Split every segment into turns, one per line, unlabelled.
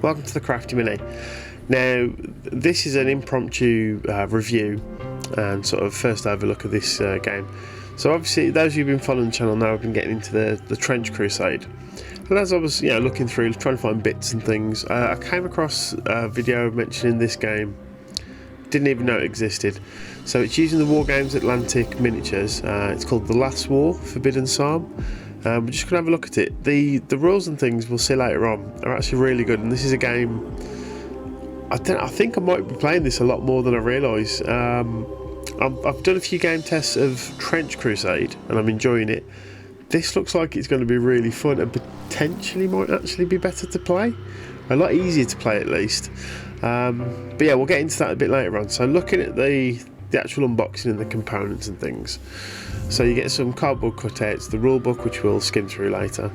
Welcome to the Crafty Mini. Now, this is an impromptu review and sort of first overlook of this game. So obviously, those of you who've been following the channel now have been getting into the Trench Crusade. And as I was looking through, trying to find bits and things, I came across a video mentioning this game. Didn't even know it existed. So it's using the War Games Atlantic miniatures. It's called The Last War, Forbidden Psalm. We're just going to have a look at it. The rules and things we'll see later on are actually really good, and this is a game I think I might be playing this a lot more than I realise. I've done a few game tests of Trench Crusade and I'm enjoying it. This looks like it's going to be really fun and potentially might actually be better to play. A lot easier to play at least. But yeah, we'll get into that a bit later on. So looking at the actual unboxing and the components and things. So you get some cardboard cutouts, the rulebook, which we'll skim through later.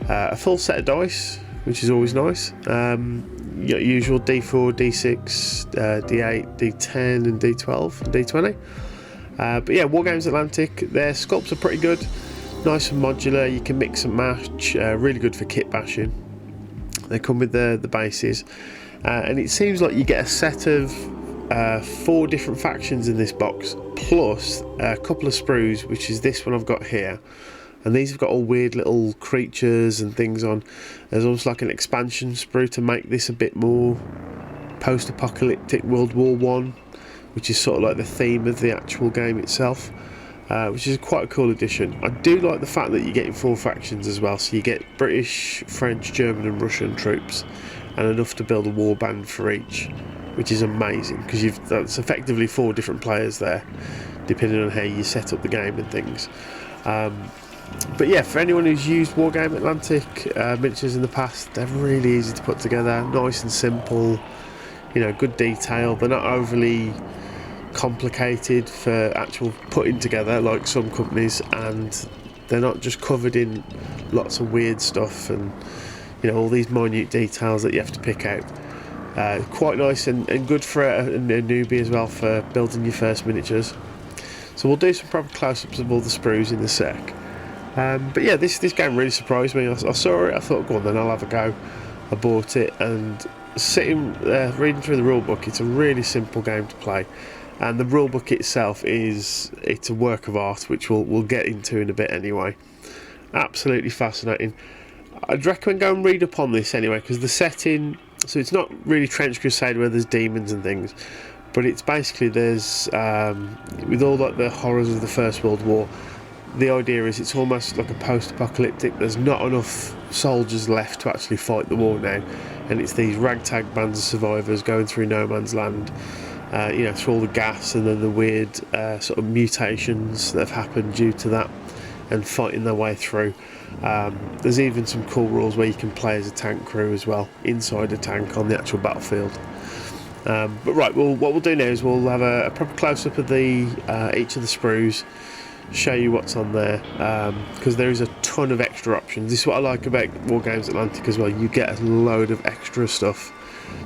A full set of dice, which is always nice. Your usual D4, D6, D8, D10 and D12 and D20. But yeah, War Games Atlantic, their sculpts are pretty good. Nice and modular, you can mix and match, really good for kit bashing. They come with the bases. And it seems like you get a set of 4 different factions in this box, plus a couple of sprues, which is this one I've got here. And these have got all weird little creatures and things on. There's almost like an expansion sprue to make this a bit more post-apocalyptic World War I, which is sort of like the theme of the actual game itself, which is quite a cool addition. I do like the fact that you're getting 4 factions as well, so you get British, French, German and Russian troops, and enough to build a war band for each, which is amazing, because that's effectively 4 different players there, depending on how you set up the game and things. But yeah, for anyone who's used Wargame Atlantic miniatures in the past, they're really easy to put together, nice and simple, good detail. They're not overly complicated for actual putting together like some companies, and they're not just covered in lots of weird stuff and all these minute details that you have to pick out. Quite nice and good for a newbie as well for building your first miniatures. So we'll do some proper close-ups of all the sprues in a sec. But yeah, this game really surprised me. I saw it, I thought, go on then, I'll have a go. I bought it, and sitting reading through the rulebook, it's a really simple game to play. And the rulebook itself it's a work of art, which we'll get into in a bit anyway. Absolutely fascinating. I'd recommend go and read up on this anyway, because the setting, so it's not really Trench Crusade where there's demons and things, but it's basically there's with all like the horrors of the First World War, the idea is it's almost like a post-apocalyptic. There's not enough soldiers left to actually fight the war now, and it's these ragtag bands of survivors going through no man's land, through all the gas and then the weird sort of mutations that have happened due to that, and fighting their way through. There's even some cool rules where you can play as a tank crew as well, inside a tank on the actual battlefield. But right, what we'll do now is we'll have a proper close-up of each of the sprues, show you what's on there, because there is a ton of extra options. This is what I like about War Games Atlantic as well. You get a load of extra stuff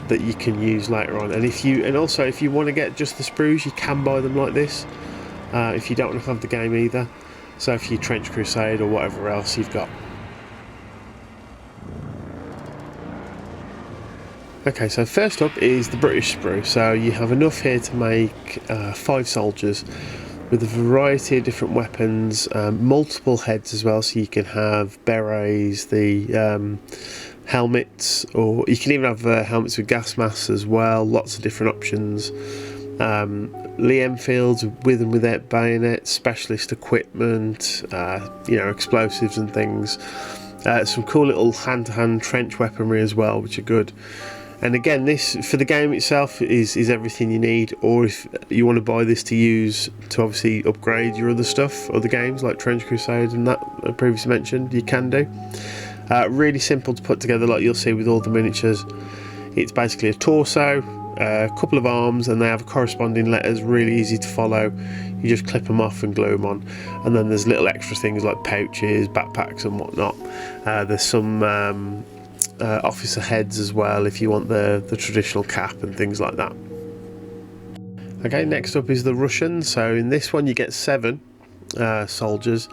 that you can use later on, and also if you want to get just the sprues, you can buy them like this, if you don't want to have the game either. So if you Trench Crusade or whatever else you've got. Okay, so first up is the British sprue. So you have enough here to make 5 soldiers with a variety of different weapons, multiple heads as well, so you can have berets, the helmets, or you can even have helmets with gas masks as well, lots of different options. Lee Enfields with and without bayonets, specialist equipment, explosives and things. Some cool little hand-to-hand trench weaponry as well, which are good. And again, this for the game itself is everything you need, or if you want to buy this to use to obviously upgrade your other stuff, other games like Trench Crusade and that I previously mentioned, you can do. Really simple to put together, like you'll see with all the miniatures. It's basically a torso, a couple of arms, and they have corresponding letters, really easy to follow. You just clip them off and glue them on, and then there's little extra things like pouches, backpacks and whatnot. There's some officer heads as well if you want the traditional cap and things like that. Okay, next up is the Russian. So in this one you get 7 soldiers,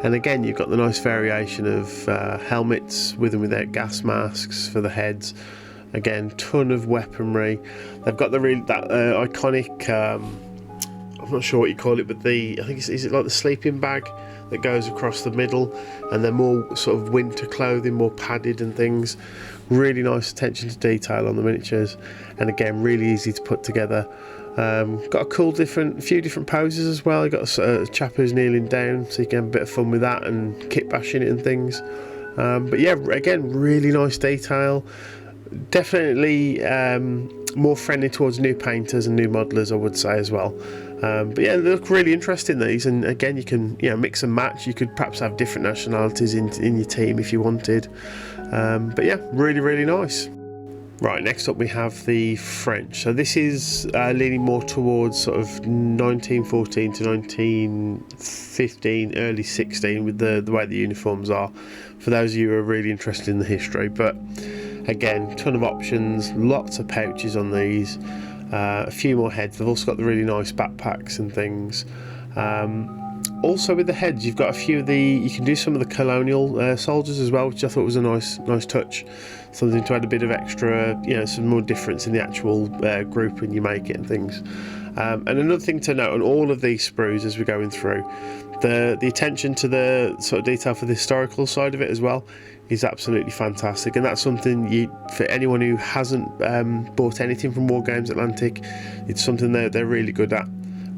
and again you've got the nice variation of helmets with and without gas masks for the heads, Again, ton of weaponry. They've got the iconic, I'm not sure what you call it, but I think is it like the sleeping bag that goes across the middle, and they're more sort of winter clothing, more padded and things. Really nice attention to detail on the miniatures, and again, really easy to put together. Got a cool few different poses as well. You got a chap who's kneeling down, so you can have a bit of fun with that and kit bashing it and things. But yeah, again, really nice detail. Definitely more friendly towards new painters and new modelers, I would say as well. But yeah, they look really interesting, these, and again, you can mix and match. You could perhaps have different nationalities in your team if you wanted. But yeah, really nice. Right, next up we have the French. So this is leaning more towards sort of 1914 to 1915, early 16 with the way the uniforms are, for those of you who are really interested in the history. But again, ton of options, lots of pouches on these, a few more heads. They've also got the really nice backpacks and things. Also with the heads, you've got a few of you can do some of the colonial soldiers as well, which I thought was a nice touch. Something to add a bit of extra, some more difference in the actual group when you make it and things. And another thing to note on all of these sprues as we're going through, the attention to the sort of detail for the historical side of it as well is absolutely fantastic, and that's something for anyone who hasn't bought anything from War Games Atlantic, it's something they're really good at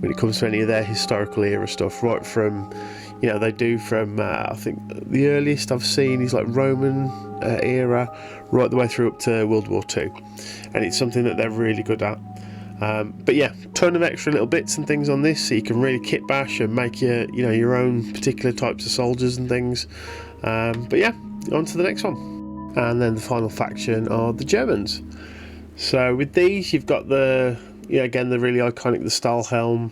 when it comes to any of their historical era stuff, right from, they do from, I think the earliest I've seen is like Roman era, right the way through up to World War II, and it's something that they're really good at. But yeah, ton of extra little bits and things on this, so you can really kit bash and make your own particular types of soldiers and things. But yeah, on to the next one. And then the final faction are the Germans. So with these, you've got again, the really iconic, the Stahlhelm,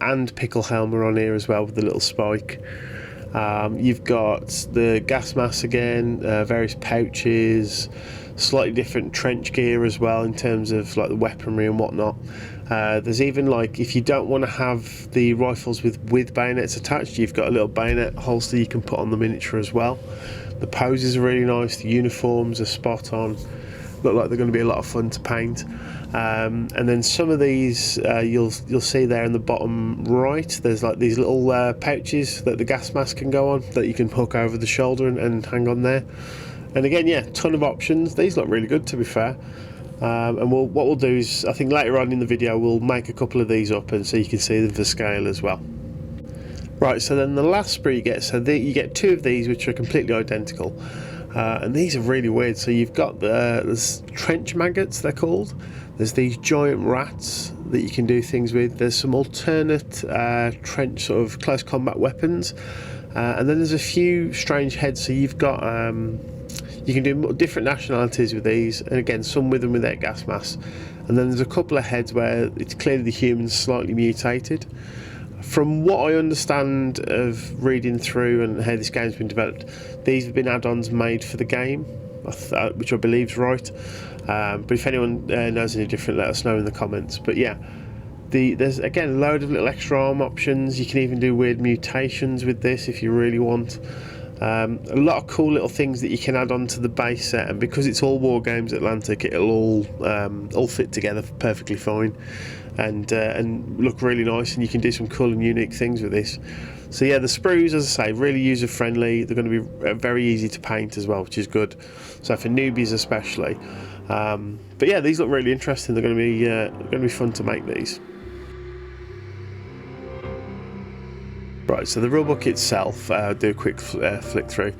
and Pickle Helm are on here as well with the little spike. You've got the gas mask again, various pouches, slightly different trench gear as well in terms of like the weaponry and whatnot. There's even, like, if you don't want to have the rifles with bayonets attached, you've got a little bayonet holster you can put on the miniature as well. The poses are really nice, the uniforms are spot on, look like they're going to be a lot of fun to paint. And then some of these you'll see there in the bottom right, there's like these little pouches that the gas mask can go on, that you can hook over the shoulder and hang on there. And again, yeah, ton of options. These look really good, to be fair. And what we'll do is, I think later on in the video, we'll make a couple of these up, and so you can see them for scale as well. Right, so then the last sprue you get, you get two of these which are completely identical. And these are really weird. So you've got there's trench maggots, they're called. There's these giant rats that you can do things with. There's some alternate trench sort of close combat weapons. And then there's a few strange heads. So you've got, you can do different nationalities with these. And again, some with them with their gas masks. And then there's a couple of heads where it's clearly the human's slightly mutated. From what I understand of reading through and how this game's been developed, these have been add-ons made for the game, which I believe is right. But if anyone knows any different, let us know in the comments. But yeah, there's again a load of little extra arm options. You can even do weird mutations with this if you really want. A lot of cool little things that you can add on to the base set, and because it's all War Games Atlantic, it'll all fit together perfectly fine. And look really nice, and you can do some cool and unique things with this. So yeah, the sprues, as I say, really user friendly. They're going to be very easy to paint as well, which is good. So for newbies especially. But yeah, these look really interesting. They're going to be fun to make these. Right, so the rulebook itself, do a quick flick through.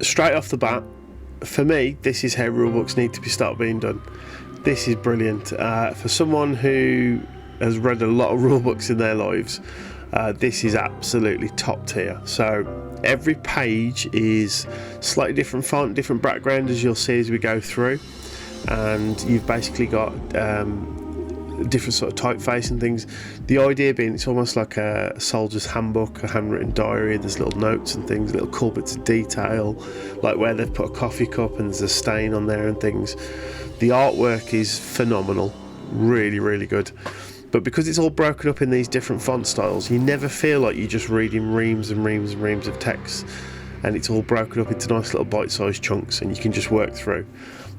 Straight off the bat, for me, this is how rulebooks need to start being done. This is brilliant. For someone who has read a lot of rulebooks in their lives, this is absolutely top tier. So every page is slightly different font, different background, as you'll see as we go through, and you've basically got different sort of typeface and things. The idea being it's almost like a soldier's handbook, a handwritten diary. There's little notes and things, little cool bits of detail, like where they've put a coffee cup and there's a stain on there and things. The artwork is phenomenal, really, really good. But because it's all broken up in these different font styles, you never feel like you're just reading reams and reams and reams of text, and it's all broken up into nice little bite-sized chunks and you can just work through.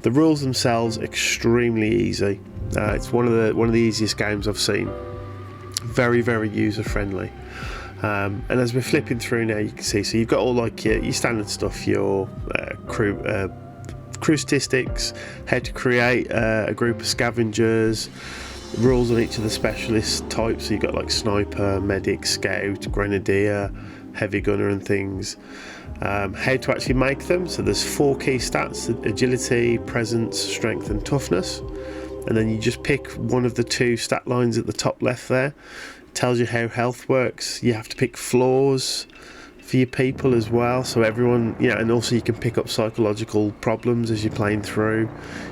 The rules themselves extremely easy. It's one of the easiest games I've seen. Very, very user friendly. And as we're flipping through now, you can see, so you've got all like your standard stuff, your crew statistics, how to create a group of scavengers, rules on each of the specialist types. So you've got like sniper, medic, scout, grenadier, heavy gunner and things. How to actually make them. So there's 4 key stats: agility, presence, strength and toughness. And then you just pick one of the 2 stat lines at the top left there. It tells you how health works. You have to pick flaws for your people as well, so everyone, and also you can pick up psychological problems as you're playing through.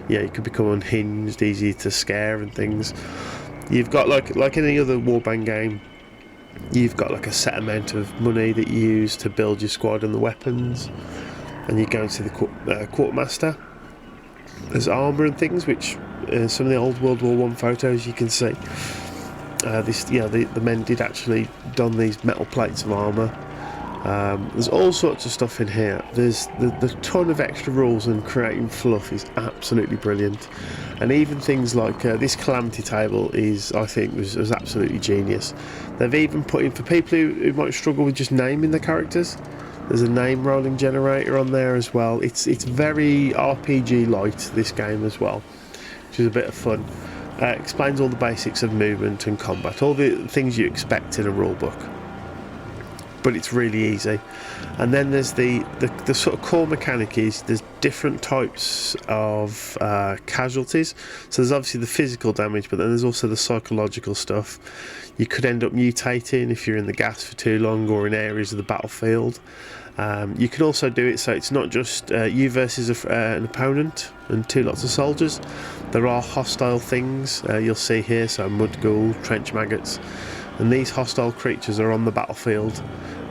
You can become unhinged, easy to scare and things. You've got like any other warband game, you've got like a set amount of money that you use to build your squad and the weapons, and you go into the quartermaster. There's armour and things, which some of the old World War I photos you can see. The men did actually don these metal plates of armour. There's all sorts of stuff in here. There's the ton of extra rules, and creating fluff is absolutely brilliant. And even things like this calamity table I think was absolutely genius. They've even put in, for people who might struggle with just naming the characters, there's a name rolling generator on there as well. It's very RPG light, this game as well, which is a bit of fun. Explains all the basics of movement and combat, all the things you expect in a rulebook. But it's really easy. And then there's the sort of core mechanic is there's different types of casualties. So there's obviously the physical damage, but then there's also the psychological stuff. You could end up mutating if you're in the gas for too long or in areas of the battlefield. You can also do it so it's not just you versus an opponent and 2 lots of soldiers. There are hostile things you'll see here, so mud ghoul, trench maggots. And these hostile creatures are on the battlefield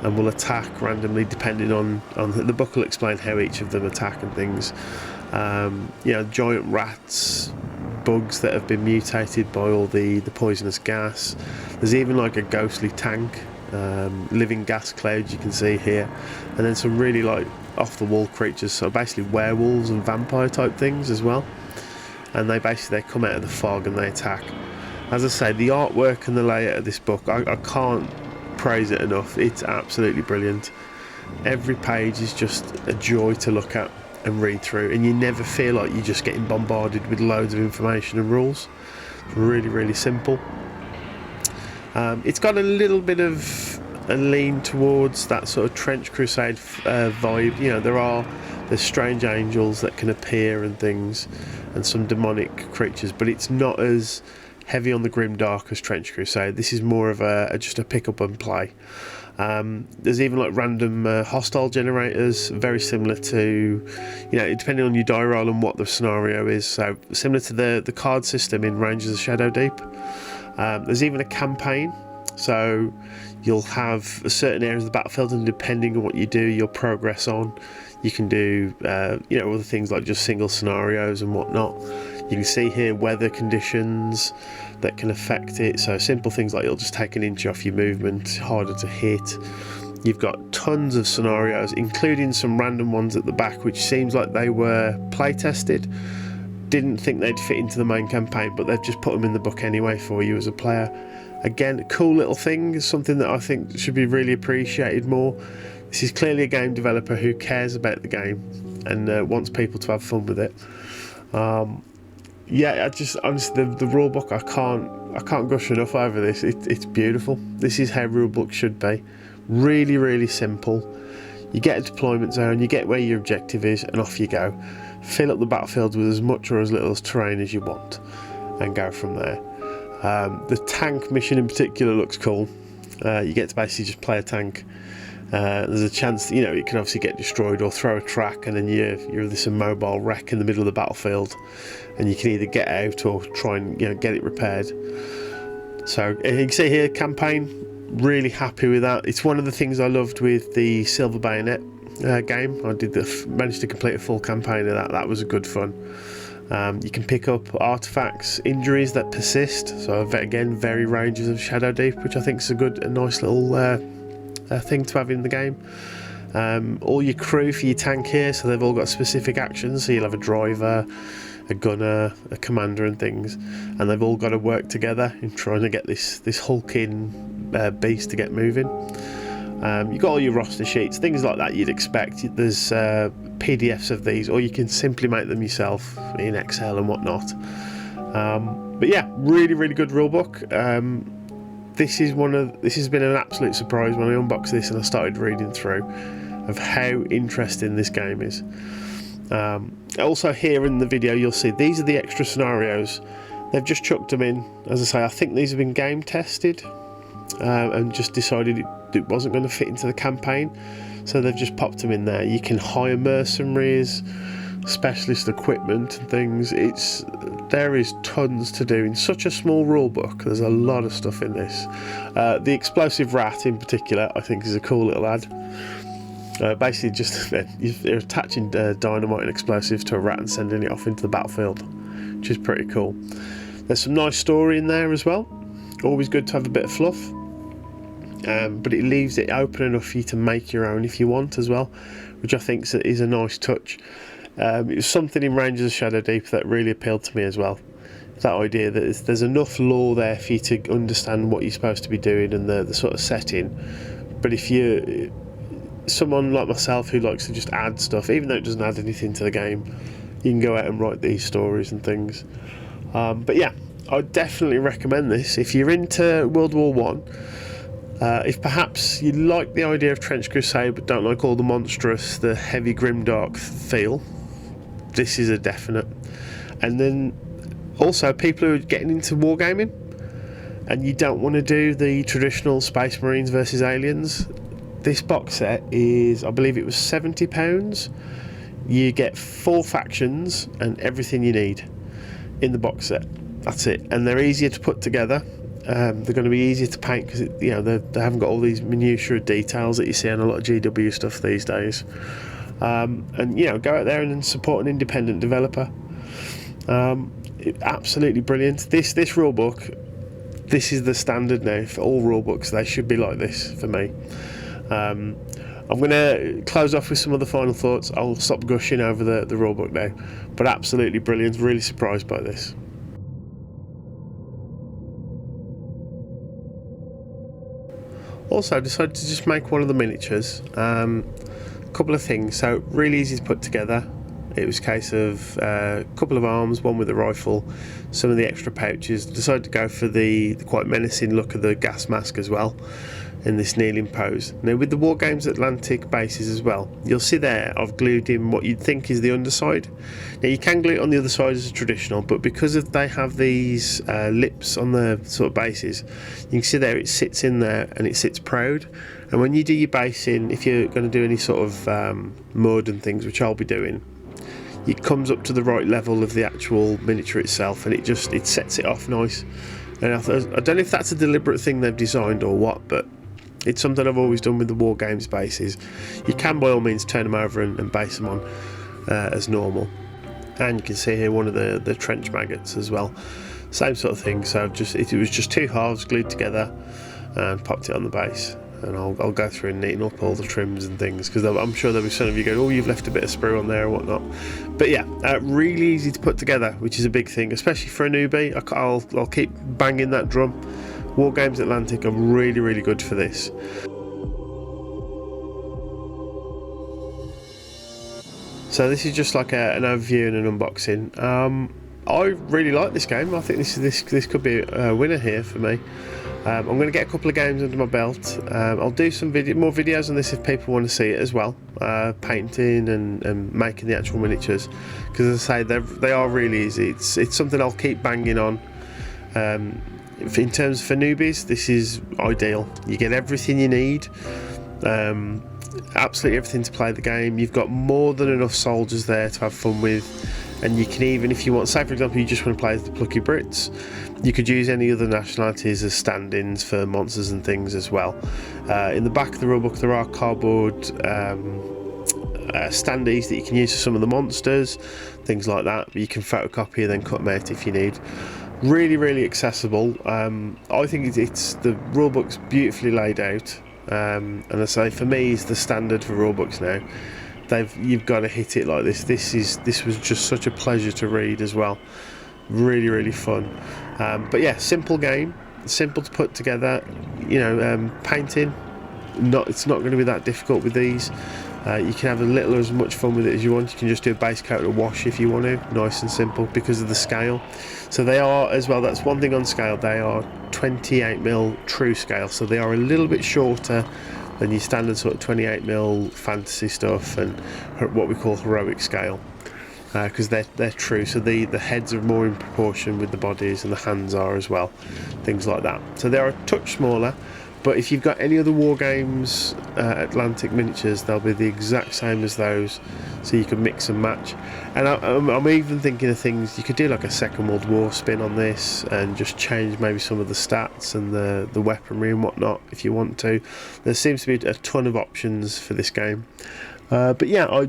and will attack randomly depending on the book will explain how each of them attack and things. Giant rats, bugs that have been mutated by all the poisonous gas. There's even like a ghostly tank, living gas clouds you can see here, and then some really like off the wall creatures, so basically werewolves and vampire type things as well. And they come out of the fog and they attack. As I say, the artwork and the layout of this book, I can't praise it enough. It's absolutely brilliant. Every page is just a joy to look at and read through, and you never feel like you're just getting bombarded with loads of information and rules. It's really, really simple. It's got a little bit of a lean towards that sort of Trench Crusade vibe. There's strange angels that can appear and things, and some demonic creatures, but it's not as heavy on the grim dark as Trench Crusade. This is more of just a pick up and play. There's even like random hostile generators, very similar to, depending on your die roll and what the scenario is. So similar to the card system in Rangers of Shadow Deep. There's even a campaign, so you'll have certain areas of the battlefield, and depending on what you do, you'll progress on. You can do other things like just single scenarios and whatnot. You can see here weather conditions that can affect it, so simple things like you'll just take an inch off your movement, harder to hit. You've got tons of scenarios, including some random ones at the back, which seems like they were play tested. Didn't think they'd fit into the main campaign, but they've just put them in the book anyway for you as a player. Again, cool little thing, something that I think should be really appreciated more. This is clearly a game developer who cares about the game and wants people to have fun with it. I just honestly, the rulebook, I can't gush enough over this. It's beautiful. This is how rulebooks should be. Really, really simple. You get a deployment zone, you get where your objective is, and off you go. Fill up the battlefield with as much or as little as terrain as you want, and go from there. The tank mission in particular looks cool. You get to basically just play a tank. There's a chance that, it can obviously get destroyed or throw a track, and then you're this immobile wreck in the middle of the battlefield, and you can either get out or try and get it repaired. So you can see here, campaign, really happy with that. It's one of the things I loved with the Silver Bayonet game. I managed to complete a full campaign of that. That was good fun. You can pick up artifacts, injuries that persist, so again, very Rangers of Shadow Deep, which I think is a nice little thing to have in the game. All your crew for your tank here, so they've all got specific actions. So you'll have a driver, a gunner, a commander and things, and they've all got to work together in trying to get this hulking beast to get moving. You've got all your roster sheets, things like that you'd expect. There's PDFs of these, or you can simply make them yourself in Excel and whatnot. But yeah, really good rulebook. This has been an absolute surprise when I unboxed this and I started reading through of how interesting this game is. Also here in the video you'll see these are the extra scenarios. They've just chucked them in. As I say, I think these have been game tested and just decided it wasn't going to fit into the campaign, so they've just popped them in there. You can hire mercenaries, specialist equipment and things. There is tons to do in such a small rule book. There's a lot of stuff in this. The explosive rat in particular I think is a cool little ad. Basically just you're attaching dynamite and explosives to a rat and sending it off into the battlefield, which is pretty cool. There's some nice story in there as well. Always good to have a bit of fluff. But it leaves it open enough for you to make your own if you want as well, which I think is a nice touch. It was something in Rangers of Shadow Deep that really appealed to me as well. That idea that there's enough lore there for you to understand what you're supposed to be doing and the sort of setting. But if you're someone like myself who likes to just add stuff, even though it doesn't add anything to the game, you can go out and write these stories and things. But yeah, I definitely recommend this if you're into World War One. If perhaps you like the idea of Trench Crusade but don't like all the monstrous, the heavy grimdark feel, this is a definite. And then also people who are getting into wargaming and you don't want to do the traditional Space Marines versus Aliens, this box set is, I believe it was £70. You get 4 factions and everything you need in the box set. That's it, and they're easier to put together. They're going to be easier to paint because they haven't got all these minutiae details that you see on a lot of GW stuff these days. And go out there and support an independent developer. Absolutely brilliant. This rule book, this is the standard now for all rule books. They should be like this for me. I'm going to close off with some of the final thoughts. I'll stop gushing over the rule book now, but absolutely brilliant. Really surprised by this. Also, I decided to just make one of the miniatures. A couple of things. So really easy to put together. It was a case of a couple of arms, one with a rifle, some of the extra pouches. Decided to go for the quite menacing look of the gas mask as well in this kneeling pose. Now with the Wargames Atlantic bases as well, you'll see there I've glued in what you'd think is the underside. Now you can glue it on the other side as a traditional, but because they have these lips on the sort of bases, you can see there it sits in there and it sits proud. And when you do your basing, if you're going to do any sort of mud and things, which I'll be doing, it comes up to the right level of the actual miniature itself, and it sets it off nice. And I don't know if that's a deliberate thing they've designed or what, but it's something I've always done with the War Games bases. You can by all means turn them over and base them on as normal. And you can see here one of the trench maggots as well. Same sort of thing. So it was just 2 halves glued together and popped it on the base. And I'll go through and neaten up all the trims and things, because I'm sure there'll be some of you going, oh, you've left a bit of sprue on there or whatnot. But yeah, really easy to put together, which is a big thing, especially for a newbie. I'll keep banging that drum. Wargames Atlantic are really good for this. So this is just like an overview and an unboxing. I really like this game. I think this could be a winner here for me. I'm going to get a couple of games under my belt. I'll do some more videos on this if people want to see it as well, painting and making the actual miniatures, because as I say, they are really easy. It's something I'll keep banging on. In terms for newbies, this is ideal. You get everything you need, absolutely everything to play the game. You've got more than enough soldiers there to have fun with, and you can even, if you want, say for example you just want to play as the plucky Brits, you could use any other nationalities as stand-ins for monsters and things as well. In the back of the rulebook there are cardboard standees that you can use for some of the monsters, things like that. You can photocopy and then cut them out if you need. Really accessible. I think it's the rulebook's beautifully laid out. and I say for me it's the standard for rulebooks now. You've got to hit it like this. This was just such a pleasure to read as well. Really fun. But yeah, simple game, simple to put together. You know, painting, it's not going to be that difficult with these. You can have a little or as much fun with it as you want. You can just do a base coat and a wash if you want to. Nice and simple because of the scale. So they are as well. That's one thing on scale. They are 28mm true scale. So they are a little bit shorter than your standard sort of 28mm fantasy stuff and what we call heroic scale. Because they're true. So the heads are more in proportion with the bodies, and the hands are as well. Things like that. So they are a touch smaller. But if you've got any other War Games Atlantic miniatures, they'll be the exact same as those, so you can mix and match. And I'm even thinking of things, you could do like a Second World War spin on this and just change maybe some of the stats and the weaponry and whatnot if you want to. There seems to be a ton of options for this game. But yeah,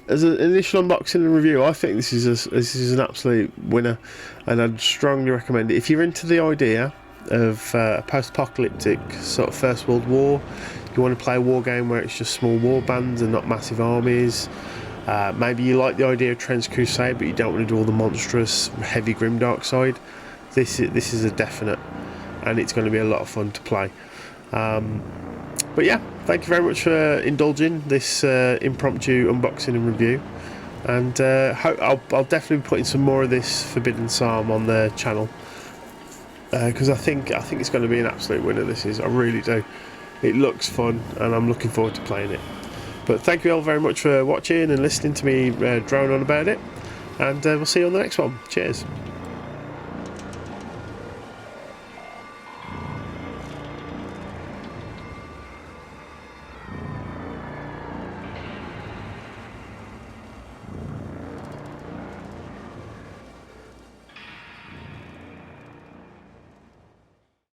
as an initial unboxing and review, I think this is an absolute winner, and I'd strongly recommend it. If you're into the idea of a post-apocalyptic sort of First World War, you want to play a war game where it's just small war bands and not massive armies. Maybe you like the idea of Trench Crusade, but you don't want to do all the monstrous, heavy grimdark side. This is a definite, and it's going to be a lot of fun to play. But yeah, thank you very much for indulging this impromptu unboxing and review. And I'll definitely be putting some more of this Forbidden Psalm on the channel. Because I think it's going to be an absolute winner. I really do. It looks fun, and I'm looking forward to playing it. But thank you all very much for watching and listening to me drone on about it, and we'll see you on the next one. Cheers.